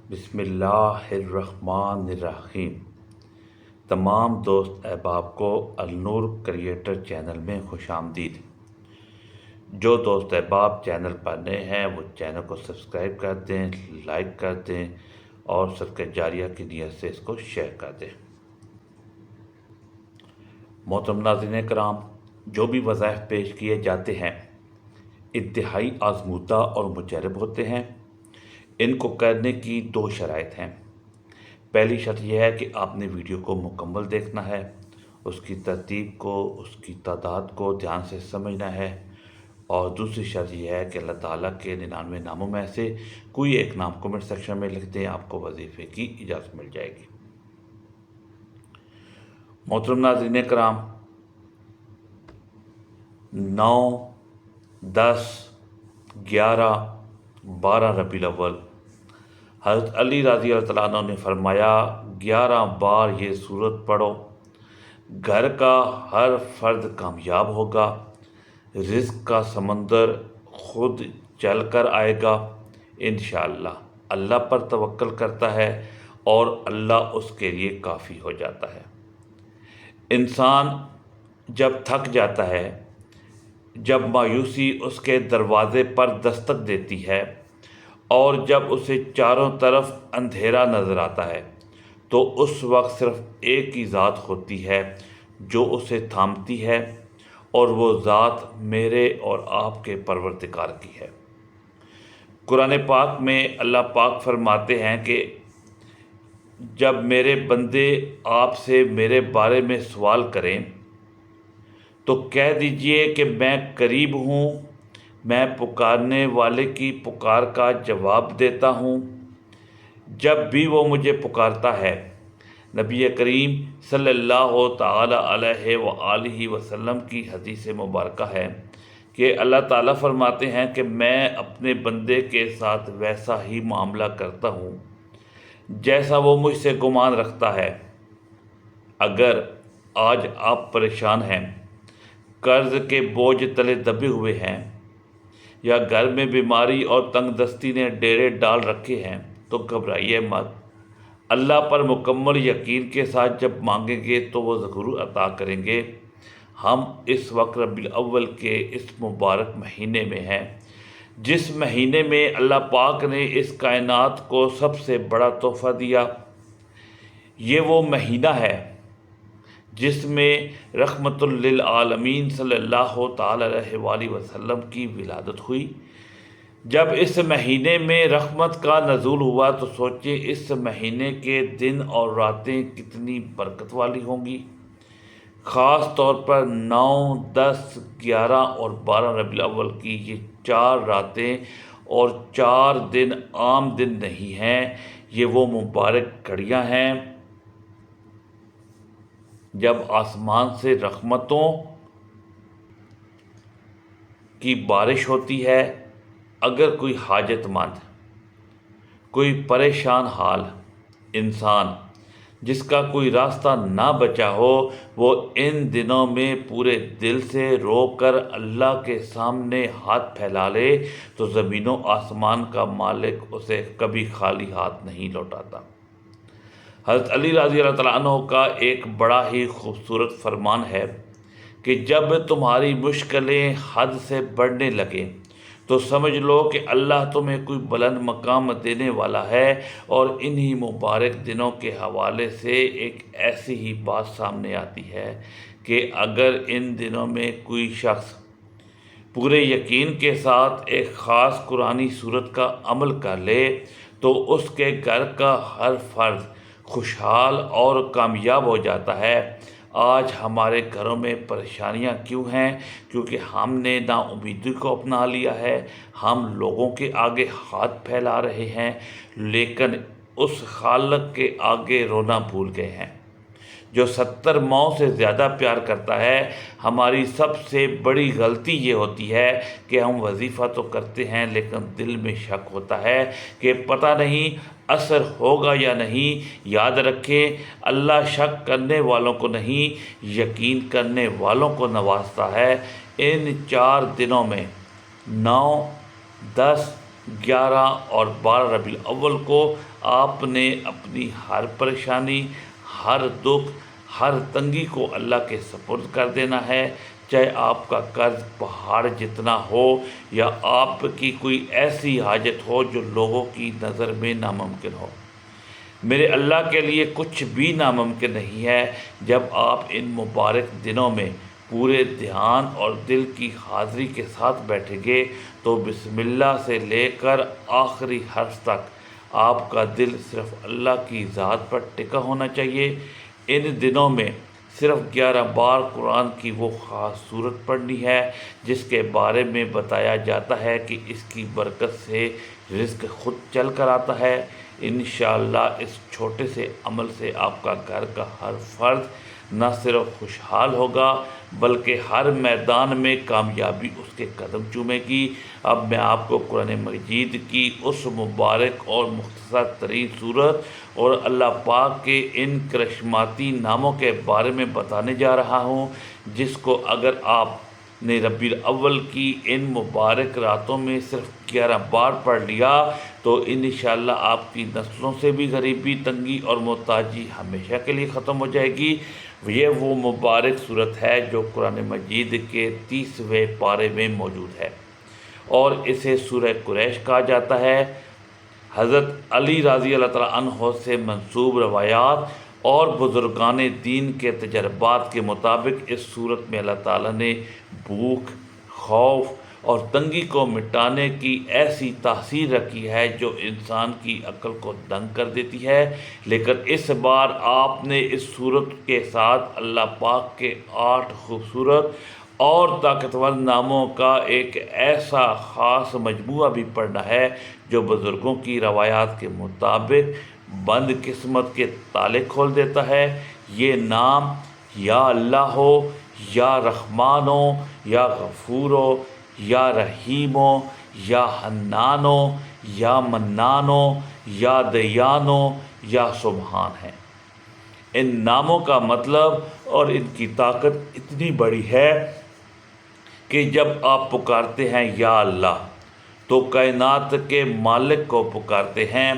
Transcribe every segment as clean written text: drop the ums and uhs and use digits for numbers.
بسم اللہ الرحمن الرحیم۔ تمام دوست احباب کو النور کریٹر چینل میں خوش آمدید۔ جو دوست احباب چینل پر نئے ہیں وہ چینل کو سبسکرائب کر دیں، لائک کر دیں اور صدقہ جاریہ کی نیت سے اس کو شیئر کر دیں۔ محترم ناظرین کرام، جو بھی وظائف پیش کیے جاتے ہیں انتہائی آزمودہ اور مجرب ہوتے ہیں۔ ان کو کرنے کی دو شرائط ہیں۔ پہلی شرط یہ ہے کہ آپ نے ویڈیو کو مکمل دیکھنا ہے، اس کی ترتیب کو، اس کی تعداد کو دھیان سے سمجھنا ہے، اور دوسری شرط یہ ہے کہ اللہ تعالیٰ کے 99 ناموں میں سے کوئی ایک نام کمنٹ سیکشن میں لکھ دیں، آپ کو وظیفے کی اجازت مل جائے گی۔ محترم ناظرین کرام، 9، 10، 11، 12 ربیع الاول حضرت علی رضی اللہ تعالیٰ عنہ نے فرمایا 11 بار یہ سورت پڑھو، گھر کا ہر فرد کامیاب ہوگا، رزق کا سمندر خود چل کر آئے گا انشاءاللہ۔ اللہ پر توکل کرتا ہے اور اللہ اس کے لیے کافی ہو جاتا ہے۔ انسان جب تھک جاتا ہے، جب مایوسی اس کے دروازے پر دستک دیتی ہے اور جب اسے چاروں طرف اندھیرا نظر آتا ہے تو اس وقت صرف ایک ہی ذات ہوتی ہے جو اسے تھامتی ہے، اور وہ ذات میرے اور آپ کے پروردگار کی ہے۔ قرآن پاک میں اللہ پاک فرماتے ہیں کہ جب میرے بندے آپ سے میرے بارے میں سوال کریں تو کہہ دیجئے کہ میں قریب ہوں، میں پکارنے والے کی پکار کا جواب دیتا ہوں جب بھی وہ مجھے پکارتا ہے۔ نبی کریم صلی اللہ تعالی علیہ وآلہ وسلم کی حدیث مبارکہ ہے کہ اللہ تعالیٰ فرماتے ہیں کہ میں اپنے بندے کے ساتھ ویسا ہی معاملہ کرتا ہوں جیسا وہ مجھ سے گمان رکھتا ہے۔ اگر آج آپ پریشان ہیں، قرض کے بوجھ تلے دبے ہوئے ہیں، یا گھر میں بیماری اور تنگ دستی نے ڈیرے ڈال رکھے ہیں تو گھبرائیے مت۔ اللہ پر مکمل یقین کے ساتھ جب مانگیں گے تو وہ ضرور عطا کریں گے۔ ہم اس وقت ربیع الاول کے اس مبارک مہینے میں ہیں، جس مہینے میں اللہ پاک نے اس کائنات کو سب سے بڑا تحفہ دیا۔ یہ وہ مہینہ ہے جس میں رحمت للعالمین صلی اللہ تعالی علیہ وآلہ وسلم کی ولادت ہوئی۔ جب اس مہینے میں رحمت کا نزول ہوا تو سوچیں اس مہینے کے دن اور راتیں کتنی برکت والی ہوں گی۔ خاص طور پر 9، 10، 11 اور 12 ربیع الاول کی یہ 4 راتیں اور 4 دن عام دن نہیں ہیں، یہ وہ مبارک گھڑیاں ہیں جب آسمان سے رحمتوں کی بارش ہوتی ہے۔ اگر کوئی حاجت مند، کوئی پریشان حال انسان جس کا کوئی راستہ نہ بچا ہو، وہ ان دنوں میں پورے دل سے رو کر اللہ کے سامنے ہاتھ پھیلا لے تو زمین و آسمان کا مالک اسے کبھی خالی ہاتھ نہیں لوٹاتا۔ حضرت علی رضی اللہ تعالیٰ عنہ کا ایک بڑا ہی خوبصورت فرمان ہے کہ جب تمہاری مشکلیں حد سے بڑھنے لگیں تو سمجھ لو کہ اللہ تمہیں کوئی بلند مقام دینے والا ہے، اور انہی مبارک دنوں کے حوالے سے ایک ایسی ہی بات سامنے آتی ہے کہ اگر ان دنوں میں کوئی شخص پورے یقین کے ساتھ ایک خاص قرآنی سورت کا عمل کر لے تو اس کے گھر کا ہر فرد خوشحال اور کامیاب ہو جاتا ہے۔ آج ہمارے گھروں میں پریشانیاں کیوں ہیں؟ کیونکہ ہم نے نا امیدی کو اپنا لیا ہے، ہم لوگوں کے آگے ہاتھ پھیلا رہے ہیں لیکن اس خالق کے آگے رونا بھول گئے ہیں جو 70 ماؤں سے زیادہ پیار کرتا ہے۔ ہماری سب سے بڑی غلطی یہ ہوتی ہے کہ ہم وظیفہ تو کرتے ہیں لیکن دل میں شک ہوتا ہے کہ پتہ نہیں اثر ہوگا یا نہیں۔ یاد رکھیں، اللہ شک کرنے والوں کو نہیں، یقین کرنے والوں کو نوازتا ہے۔ ان 4 دنوں میں 9، 10، 11 اور 12 ربیع الاول کو آپ نے اپنی ہر پریشانی، ہر دکھ، ہر تنگی کو اللہ کے سپرد کر دینا ہے، چاہے آپ کا قرض پہاڑ جتنا ہو یا آپ کی کوئی ایسی حاجت ہو جو لوگوں کی نظر میں ناممکن ہو۔ میرے اللہ کے لیے کچھ بھی ناممکن نہیں ہے۔ جب آپ ان مبارک دنوں میں پورے دھیان اور دل کی حاضری کے ساتھ بیٹھیں گے تو بسم اللہ سے لے کر آخری حرف تک آپ کا دل صرف اللہ کی ذات پر ٹکا ہونا چاہیے۔ ان دنوں میں صرف 11 بار قرآن کی وہ خاص صورت پڑھنی ہے جس کے بارے میں بتایا جاتا ہے کہ اس کی برکت سے رزق خود چل کر آتا ہے۔ انشاءاللہ اس چھوٹے سے عمل سے آپ کا گھر کا ہر فرد نہ صرف خوشحال ہوگا بلکہ ہر میدان میں کامیابی اس کے قدم چومے گی۔ اب میں آپ کو قرآن مجید کی اس مبارک اور مختصر ترین صورت اور اللہ پاک کے ان کرشماتی ناموں کے بارے میں بتانے جا رہا ہوں، جس کو اگر آپ نے ربیع الاول کی ان مبارک راتوں میں صرف 11 بار پڑھ لیا تو انشاءاللہ آپ کی نسلوں سے بھی غریبی، تنگی اور محتاجی ہمیشہ کے لیے ختم ہو جائے گی۔ یہ وہ مبارک صورت ہے جو قرآن مجید کے 30ویں پارے میں موجود ہے اور اسے سورہ قریش کہا جاتا ہے۔ حضرت علی رضی اللہ تعالیٰ عنہ سے منسوب روایات اور بزرگان دین کے تجربات کے مطابق اس صورت میں اللہ تعالیٰ نے بھوک، خوف اور تنگی کو مٹانے کی ایسی تاثیر رکھی ہے جو انسان کی عقل کو دنگ کر دیتی ہے۔ لیکن اس بار آپ نے اس صورت کے ساتھ اللہ پاک کے 8 خوبصورت اور طاقتور ناموں کا ایک ایسا خاص مجموعہ بھی پڑھنا ہے جو بزرگوں کی روایات کے مطابق بند قسمت کے تالے کھول دیتا ہے۔ یہ نام یا اللہ ہو، یا رحمان ہو، یا غفور ہو، یا رحیم ہو، یا حنان ہو، یا منان ہو، یا دیان ہو، یا سبحان ہے۔ ان ناموں کا مطلب اور ان کی طاقت اتنی بڑی ہے کہ جب آپ پکارتے ہیں یا اللہ تو کائنات کے مالک کو پکارتے ہیں۔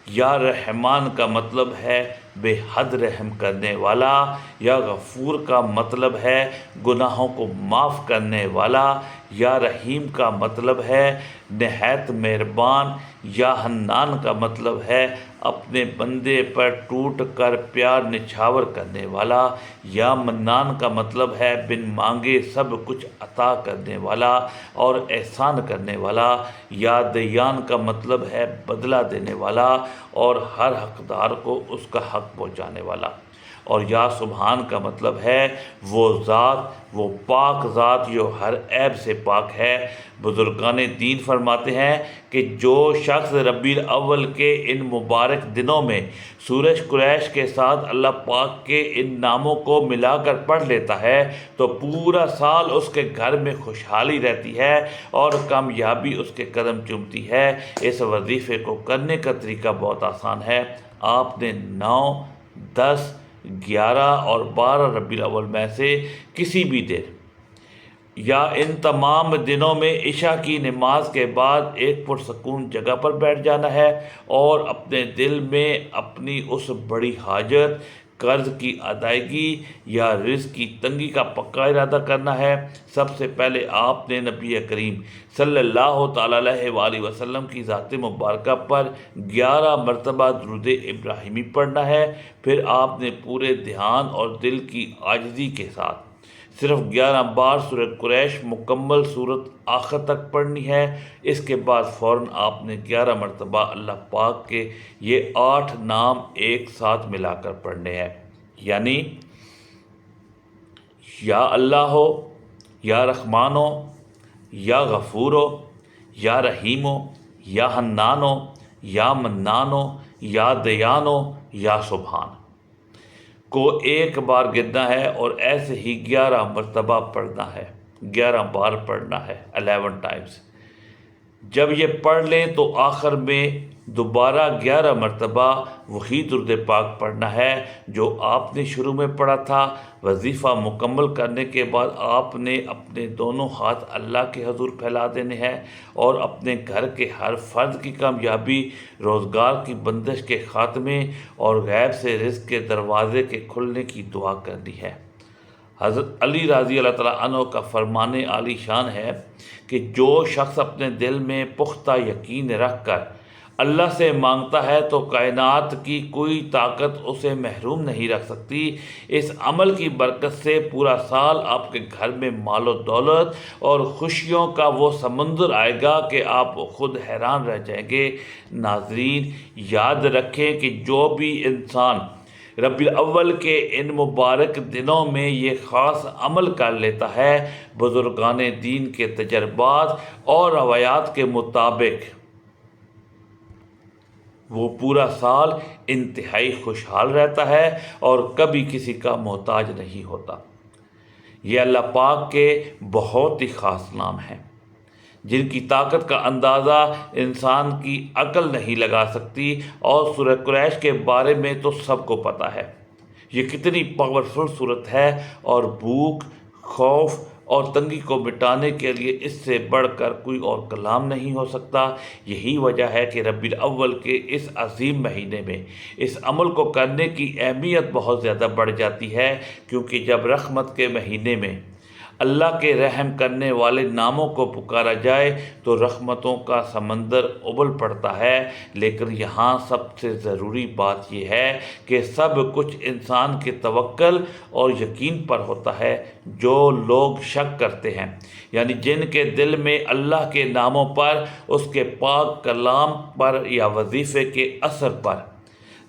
یا رحمان کا مطلب ہے بے حد رحم کرنے والا، یا غفور کا مطلب ہے گناہوں کو معاف کرنے والا، یا رحیم کا مطلب ہے نہایت مہربان، یا حنان کا مطلب ہے اپنے بندے پر ٹوٹ کر پیار نچھاور کرنے والا، یا منان کا مطلب ہے بن مانگے سب کچھ عطا کرنے والا اور احسان کرنے والا، یا دیان کا مطلب ہے بدلہ دینے والا اور ہر حقدار کو اس کا حق پہنچانے والا، اور یا سبحان کا مطلب ہے وہ ذات، وہ پاک ذات جو ہر عیب سے پاک ہے۔ بزرگان دین فرماتے ہیں کہ جو شخص ربیع الاول کے ان مبارک دنوں میں سورہ قریش کے ساتھ اللہ پاک کے ان ناموں کو ملا کر پڑھ لیتا ہے تو پورا سال اس کے گھر میں خوشحالی رہتی ہے اور کامیابی اس کے قدم چومتی ہے۔ اس وظیفے کو کرنے کا طریقہ بہت آسان ہے۔ آپ نے 9، 10، 11 اور 12 ربیع الاول میں سے کسی بھی دن یا ان تمام دنوں میں عشاء کی نماز کے بعد ایک پرسکون جگہ پر بیٹھ جانا ہے اور اپنے دل میں اپنی اس بڑی حاجت، قرض کی ادائیگی یا رزق کی تنگی کا پکا ارادہ کرنا ہے۔ سب سے پہلے آپ نے نبی کریم صلی اللہ تعالیٰ علیہ وآلہ وسلم کی ذات مبارکہ پر 11 مرتبہ درود ابراہیمی پڑھنا ہے۔ پھر آپ نے پورے دھیان اور دل کی عاجزی کے ساتھ صرف 11 بار سورہ قریش مکمل صورت آخر تک پڑھنی ہے۔ اس کے بعد فوراً آپ نے 11 مرتبہ اللہ پاک کے یہ 8 نام ایک ساتھ ملا کر پڑھنے ہیں، یعنی یا اللہ ہو، یا رحمان ہو، یا غفور ہو، یا رحیم ہو، یا حنان ہو، یا منان ہو، یا دیان ہو، یا سبحان کو ایک بار گننا ہے اور ایسے ہی 11 مرتبہ پڑھنا ہے، 11 بار پڑھنا ہے، 11 ٹائمز۔ جب یہ پڑھ لیں تو آخر میں دوبارہ 11 مرتبہ وہی درود پاک پڑھنا ہے جو آپ نے شروع میں پڑھا تھا۔ وظیفہ مکمل کرنے کے بعد آپ نے اپنے دونوں ہاتھ اللہ کے حضور پھیلا دینے ہیں اور اپنے گھر کے ہر فرد کی کامیابی، روزگار کی بندش کے خاتمے اور غیب سے رزق کے دروازے کے کھلنے کی دعا کرنی ہے۔ حضرت علی رضی اللہ تعالیٰ عنہ کا فرمان عالی شان ہے کہ جو شخص اپنے دل میں پختہ یقین رکھ کر اللہ سے مانگتا ہے تو کائنات کی کوئی طاقت اسے محروم نہیں رکھ سکتی۔ اس عمل کی برکت سے پورا سال آپ کے گھر میں مال و دولت اور خوشیوں کا وہ سمندر آئے گا کہ آپ خود حیران رہ جائیں گے۔ ناظرین، یاد رکھیں کہ جو بھی انسان ربیع الاول کے ان مبارک دنوں میں یہ خاص عمل کر لیتا ہے، بزرگان دین کے تجربات اور روایات کے مطابق وہ پورا سال انتہائی خوشحال رہتا ہے اور کبھی کسی کا محتاج نہیں ہوتا۔ یہ اللہ پاک کے بہت ہی خاص نام ہیں جن کی طاقت کا اندازہ انسان کی عقل نہیں لگا سکتی، اور سورہ قریش کے بارے میں تو سب کو پتہ ہے یہ کتنی پاورفل صورت ہے، اور بھوک، خوف اور تنگی کو مٹانے کے لیے اس سے بڑھ کر کوئی اور کلام نہیں ہو سکتا۔ یہی وجہ ہے کہ ربیع الاول کے اس عظیم مہینے میں اس عمل کو کرنے کی اہمیت بہت زیادہ بڑھ جاتی ہے، کیونکہ جب رحمت کے مہینے میں اللہ کے رحم کرنے والے ناموں کو پکارا جائے تو رحمتوں کا سمندر ابل پڑتا ہے۔ لیکن یہاں سب سے ضروری بات یہ ہے کہ سب کچھ انسان کے توکل اور یقین پر ہوتا ہے۔ جو لوگ شک کرتے ہیں، یعنی جن کے دل میں اللہ کے ناموں پر، اس کے پاک کلام پر یا وظیفے کے اثر پر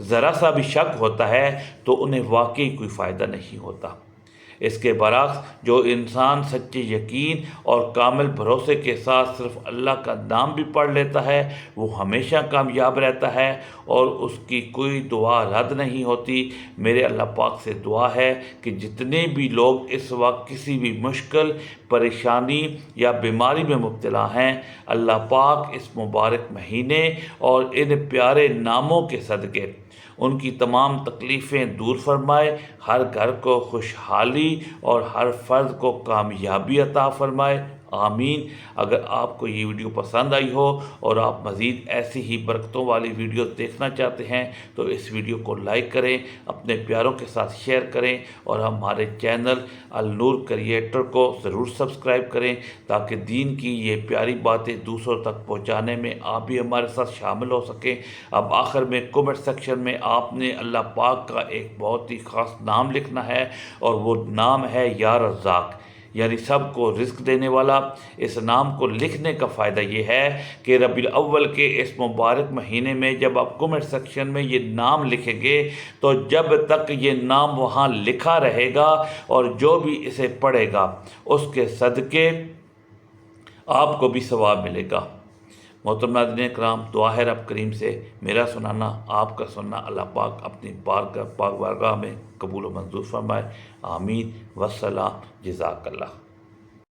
ذرا سا بھی شک ہوتا ہے تو انہیں واقعی کوئی فائدہ نہیں ہوتا۔ اس کے برعکس جو انسان سچے یقین اور کامل بھروسے کے ساتھ صرف اللہ کا نام بھی پڑھ لیتا ہے، وہ ہمیشہ کامیاب رہتا ہے اور اس کی کوئی دعا رد نہیں ہوتی۔ میرے اللہ پاک سے دعا ہے کہ جتنے بھی لوگ اس وقت کسی بھی مشکل، پریشانی یا بیماری میں مبتلا ہیں، اللہ پاک اس مبارک مہینے اور ان پیارے ناموں کے صدقے ان کی تمام تکلیفیں دور فرمائے، ہر گھر کو خوشحالی اور ہر فرد کو کامیابی عطا فرمائے، آمین۔ اگر آپ کو یہ ویڈیو پسند آئی ہو اور آپ مزید ایسی ہی برکتوں والی ویڈیوز دیکھنا چاہتے ہیں تو اس ویڈیو کو لائک کریں، اپنے پیاروں کے ساتھ شیئر کریں اور ہمارے چینل النور کریٹر کو ضرور سبسکرائب کریں تاکہ دین کی یہ پیاری باتیں دوسروں تک پہنچانے میں آپ بھی ہمارے ساتھ شامل ہو سکیں۔ اب آخر میں کمنٹ سیکشن میں آپ نے اللہ پاک کا ایک بہت ہی خاص نام لکھنا ہے، اور وہ نام ہے یا رزاق، یعنی سب کو رزق دینے والا۔ اس نام کو لکھنے کا فائدہ یہ ہے کہ ربیع الاول کے اس مبارک مہینے میں جب آپ کمنٹ سیکشن میں یہ نام لکھیں گے تو جب تک یہ نام وہاں لکھا رہے گا اور جو بھی اسے پڑھے گا اس کے صدقے آپ کو بھی ثواب ملے گا۔ محترم ناظرین کرام، دعا ہے رب کریم سے میرا سنانا، آپ کا سننا اللہ پاک اپنی پاک بارگاہ میں قبول و منظور فرمائے، آمین۔ والسلام، جزاک اللہ۔